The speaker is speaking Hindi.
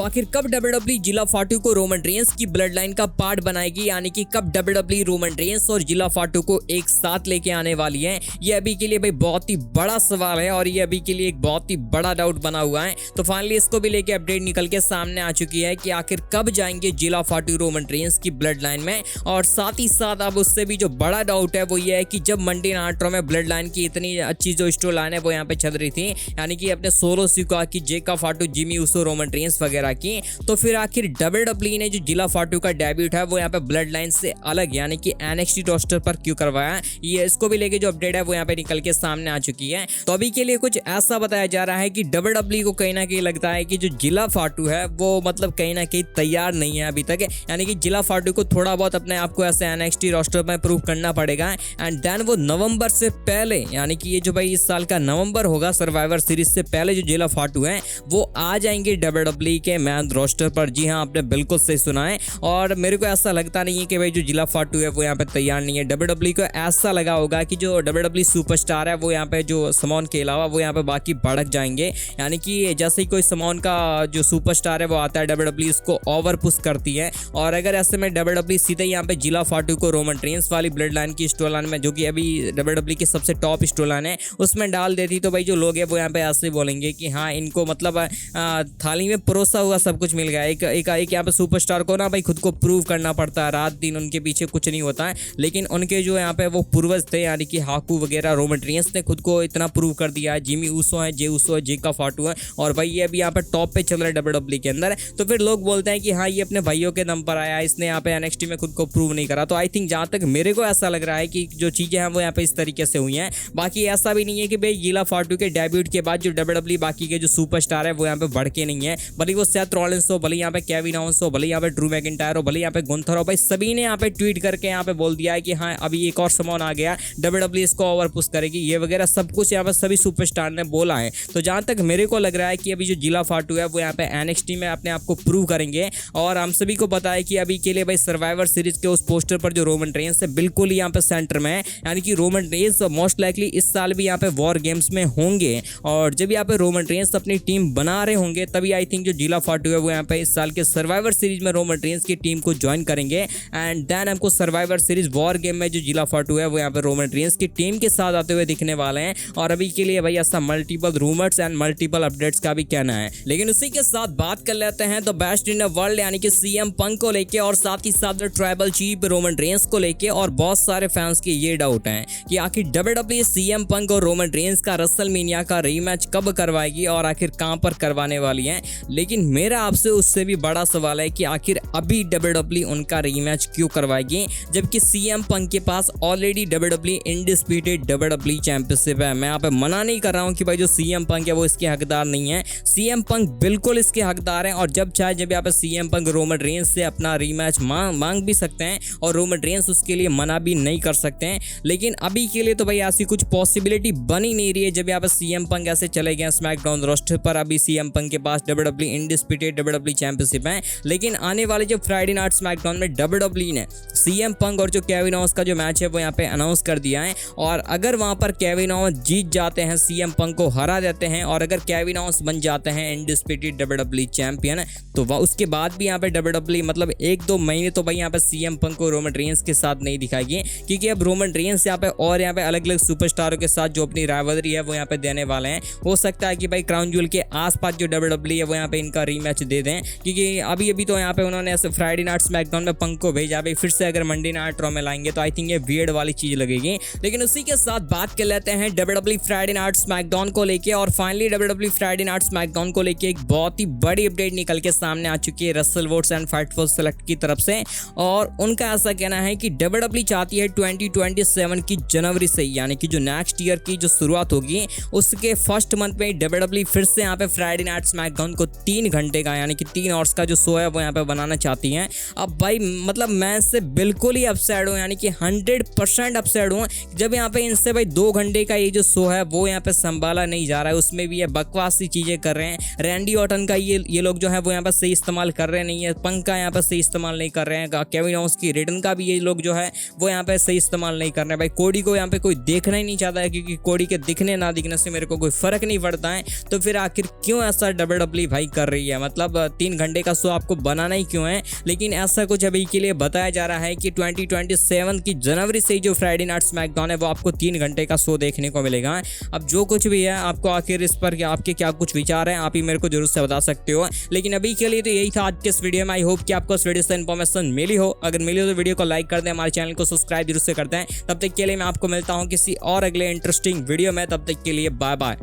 आखिर कब WWE जिला फाटू को रोमन रेंस की ब्लड लाइन का पार्ट बनाएगी, यानी कि कब WWE रोमन रेंस और जिला फाटू को एक साथ लेके आने वाली है, ये अभी के लिए भाई बहुत ही बड़ा सवाल है और ये अभी के लिए एक बहुत ही बड़ा डाउट बना हुआ है। तो फाइनली इसको भी लेके अपडेट निकल के सामने आ चुकी है कि आखिर कब जाएंगे जिला फाटू रोमन रेंस की ब्लड लाइन में। और साथ ही साथ अब उससे भी जो बड़ा डाउट है वो ये है कि जब मंडे नाइट रॉ में ब्लड लाइन की इतनी अच्छी जो स्टोरी लाइन है वो यहाँ पे चल रही थी, यानी कि अपने सोलो सिका की, जेका फाटू, जिमी उसो, रोमन रेंस वगैरह की, तो फिर आखिर WWE ने जो जिला फाटू का डेब्यूट है वो यहाँ पे ब्लड लाइन से अलग यानी कि NXT रोस्टर पर क्यों करवाया, ये इसको भी लेके जो अपडेट है वो यहाँ पे निकल के सामने आ चुकी है। तो अभी के लिए कुछ ऐसा बताया जा रहा है कि WWE को कहीं ना कहीं लगता है कि जो जिला फाटू है वो मतलब कहीं ना कहीं तैयार नहीं है अभी तक, यानी कि जिला फाटू को थोड़ा बहुत अपने आप को ऐसे NXT रोस्टर में प्रूव करना पड़ेगा एंड देन वो नवंबर से पहले, यानी कि ये जो भाई इस साल का नवंबर होगा सर्वाइवर सीरीज से पहले, जो जिला फाटू है वो आ जाएंगे WWE के मैन रोस्टर पर। जी हाँ, आपने बिल्कुल सही सुना है। और मेरे को ऐसा लगता नहीं है कि भाई जो जिला फाटू है वो यहाँ पे तैयार नहीं है। WWE को ऐसा लगा होगा कि जो WWE सुपरस्टार है वो यहाँ पे जो समॉन के अलावा वो यहाँ पे बाकी भड़क जाएंगे, यानी कि जैसे ही कोई समॉन का जो सुपरस्टार है वो आता है WWE उसको ओवर पुश करती है। और अगर ऐसे में WWE सीधे यहाँ पे जिला फाटू को रोमन रेंस वाली ब्लड लाइन की स्टोरी लाइन में, जो कि अभी WWE की सबसे टॉप स्टोरी लाइन है, उसमें डाल देती तो भाई जो लोग है वो यहाँ पे ऐसे बोलेंगे कि हाँ इनको मतलब थाली में परोसा हुआ सब कुछ मिल गया। एक यहाँ पे सुपरस्टार को ना भाई खुद को प्रूव करना पड़ता है, रात दिन उनके पीछे कुछ नहीं होता है, लेकिन उनके जो यहाँ पे वो पूर्वज थे यानी कि हाकू वगैरह, रोमन रेंस ने खुद को इतना प्रूव कर दिया है। जिमी उसो है, जे उसो है, जेका फाटू है और भाई ये अभी यहाँ पे टॉप पे चल रहा है WWE के अंदर। तो फिर लोग बोलते हैं कि हाँ ये अपने भाइयों के दम पर आया, इसने यहाँ पे NXT में खुद को प्रूव नहीं करा। तो आई थिंक जहाँ तक मेरे को ऐसा लग रहा है कि जो चीजें हैं वो यहाँ पे इस तरीके से हुई हैं। बाकी ऐसा भी नहीं है कि भाई जिला फाटू के डेब्यूट के बाद जो WWE बाकी के जो सुपरस्टार है वो यहाँ पे भड़के नहीं है, भले वो सेथ रॉलिंस हो, भले यहाँ पे केविन ओवेंस हो, भले यहाँ पे ड्रू मैकिंटायर हो, भले यहाँ पे गुंथर हो, भाई सभी ने यहाँ पे ट्वीट करके यहाँ पे बोल दिया है कि हाँ अभी एक और समॉन आ गया, WWE इसको ओवर पुश करेगी, ये वगैरह सब कुछ यहाँ पे सभी सुपरस्टार ने बोला है। तो जहाँ तक मेरे को लग रहा है कि अभी जो जिला फाटू है वो यहाँ पे NXT में अपने आप को प्रूव करेंगे। और हम सभी को पता है कि अभी के लिए भाई सर्वाइवर सीरीज के उस पोस्टर पर जो रोमन रेंस है बिल्कुल यहाँ पे सेंटर में है, यानी कि रोमन रेंस मोस्ट लाइकली इस साल भी यहाँ पे वॉर गेम्स में होंगे। और जब यहाँ पे रोमन रेंस अपनी टीम बना रहे होंगे तभी आई थिंक जो जिला फाटू है वो यहाँ पे इस साल के सर्वाइवर सीरीज में रोमन रेंस की टीम को ज्वाइन करेंगे एंड देन हमको सर्वाइवर सीरीज वॉर गेम में जो जिला फाटू है वो यहाँ पे रोमन रेंस की टीम के साथ आते हुए दिखने वाले हैं। और अभी के लिए भाई ऐसा multiple rumours and multiple updates का भी कहना है। लेकिन उसी के साथ बात कर लेते हैं the best in the world यानी कि CM पंक को लेके और साथ ही साथ ट्राइबल चीफ रोमन रेंस को लेके। और बहुत सारे फैंस के ये डाउट हैं कि आखिर WWE CM पंक और रोमन रेंस का रेसलमेनिया का रीमैच कब करवाएगी और आखिर कहां पर करवाने वाली है। लेकिन मेरा आपसे उससे भी बड़ा सवाल है कि आखिर अभी WWE उनका रीमैच क्यों करवाएगी, जबकि CM पंक के पास ऑलरेडी WWE इंडिस्प्यूटेड WWE चैंपियनशिप है। मैं यहाँ पे मना नहीं कर रहा हूँ कि भाई जो CM पंक है वो इसके हकदार नहीं है, CM पंक बिल्कुल इसके हकदार हैं। और जब चाहे जब यहाँ पे CM पंक रोमन रेंस से अपना रीमैच मांग भी सकते हैं और रोमन रेंस उसके लिए मना भी नहीं कर सकते हैं। लेकिन अभी के लिए तो भाई ऐसी कुछ पॉसिबिलिटी बनी नहीं रही है। जब यहाँ पे CM पंक ऐसे चले गए स्मैकडाउन रोस्टर पर, अभी CM पंक के पास WWE इंडिस्प्यूटेड WWE चैंपियनशिप है, लेकिन आने वाले जो फ्राइडे नाइट स्मैकडाउन में WWE ने CM पंक और जो केविन ओवेंस का जो मैच है वो यहाँ पे अनाउंस कर दिया है। और अगर वहां पर केविन ओवेंस जीत जाते हैं, CM पंक को हरा देते हैं और अगर केविन ओवेंस बन जाते हैं इंडिस्प्यूटेड WWE चैंपियन, तो उसके बाद भी यहाँ पे WWE मतलब 1-2 महीने तो भाई यहाँ पे CM पंक को रोमन रेंस के साथ नहीं दिखाएगी, क्योंकि अब रोमन रेंस यहाँ पे और यहाँ पे अलग अलग सुपरस्टारों के साथ जो अपनी राइवलरी है वो यहाँ पे देने वाले हैं। हो सकता है कि भाई क्राउन ज्वेल के आसपास जो WWE है वो यहाँ पे इनका रीमैच दे दें, क्योंकि अभी तो यहाँ पे उन्होंने ऐसे फ्राइडे नाइट स्मैकडाउन में पंक को भेजा, भाई फिर से अगर मंडे नाइट रॉ में लाएंगे तो आई थिंक ये वियर्ड वाली चीज लगेगी। लेकिन उसी के साथ बात कर लेते हैं WWE फ्राइडे नाइट स्मैकडाउन को लेके। और finally WWE Friday night SmackDown को लेके एक बहुत ही बड़ी अपडेट निकल के सामने आ चुकी है Russell votes and Fightful select की तरफ से। और उनका ऐसा कहना है कि WWE चाहती है 2027 की जनवरी से, यानी कि जो नेक्स्ट ईयर की जो शुरुआत होगी उसके फर्स्ट मंथ में WWE फिर से यहाँ पे फ्राइडे नाइट स्मैकडाउन को 3 घंटे का यानी कि 3 आवर्स का जो शो है वो यहाँ पे बनाना चाहती हैं। अब भाई मतलब मैं इससे बिल्कुल ही अपसेट हूँ, यानी कि 100% अपसेट हूँ जब यहाँ पे इनसे भाई 2 घंटे का ये जो शो है वो यहाँ पे संभाला नहीं जा रहा है, उसमें भी ये बकवास सी चीजें कर रहे हैं। रैंडी ऑर्टन का ये लोग जो है वो यहाँ पर सही इस्तेमाल कर रहे नहीं है, पंक का यहाँ पर सही इस्तेमाल नहीं कर रहे हैं, केविन ओवेंस की रिटर्न का भी ये लोग जो है वो यहाँ पे सही इस्तेमाल नहीं कर रहे हैं। भाई कोडी को यहाँ पे कोई देखना ही नहीं चाहता है, क्योंकि कोडी के दिखने ना दिखने से मेरे को कोई फर्क नहीं पड़ता है। तो फिर आखिर क्यों ऐसा WWE भाई कर रही है। है, मतलब 3 घंटे का शो आपको बनाना ही क्यों है। लेकिन ऐसा कुछ अभी के लिए बताया जा रहा है कि 2027 की जनवरी से जो फ्राइडे नाइट स्मैकडाउन है वो आपको 3 घंटे का शो देखने को मिलेगा। अब जो कुछ भी है आपको आखिर इस पर आपके क्या कुछ विचार हैं, आप ही मेरे को जरूर से बता सकते हो। लेकिन अभी के लिए तो यही था आज के इस वीडियो में। आई होप कि आपको इस वीडियो से इन्फॉर्मेशन मिली हो। अगर मिली हो तो वीडियो को लाइक कर दें, हमारे चैनल को सब्सक्राइब जरूर से करते हैं। तब तक के लिए मैं आपको मिलता हूं किसी और अगले इंटरेस्टिंग वीडियो में। तब तक के लिए बाय बाय।